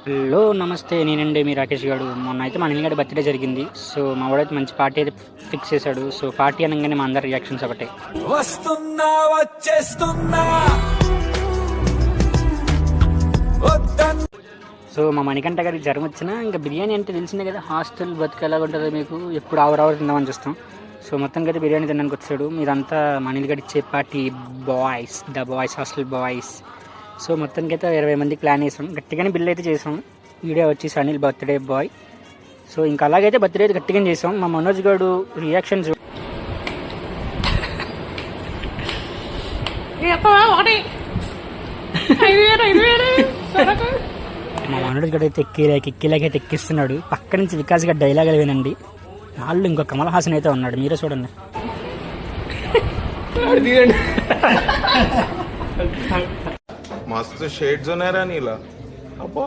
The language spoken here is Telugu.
హలో నమస్తే, నేనండి మీ రాకేష్ గారు. మొన్న అయితే మా అనిల్ గారి బర్త్డే జరిగింది. సో మా వాడైతే మంచి పార్టీ అయితే ఫిక్స్ చేశాడు. సో పార్టీ అనగానే మా అందరి రియాక్షన్స్ ఒకటే. వస్తున్నా వచ్చేస్తున్నా సో మా మణికంఠ గారికి జ్వరం వచ్చినా ఇంకా బిర్యానీ అంటే తెలిసిందే కదా, హాస్టల్ బతుకు ఎలా ఉంటుందో మీకు, ఎప్పుడు ఆవరావరు తిందామని చూస్తాం. సో మొత్తానికి అయితే బిర్యానీ తినడానికి వచ్చాడు. మీరంతా మా అనిల్ గారి ఇచ్చే party boys, the boys, hostel boys. So మొత్తానికి అయితే 20 మందికి ప్లాన్ చేసాం, గట్టిగానే బిల్ అయితే చేసాం. వీడియో వచ్చేసి అనిల్ బర్త్డే బాయ్. సో ఇంకా అలాగైతే బర్త్డే అయితే గట్టిగానే చేసాం. మా మనోజ్ గారు రియాక్షన్స్ మా మనోజ్ గారు అయితే ఎక్కిలేకైతే ఎక్కిస్తున్నాడు. పక్క నుంచి వికాస్ గారు డైలాగులు వినండి. వాళ్ళు ఇంకో కమల్ హాసన్ అయితే ఉన్నాడు, మీరే చూడండి. मस्त शेड्स होणार नीला अप्पा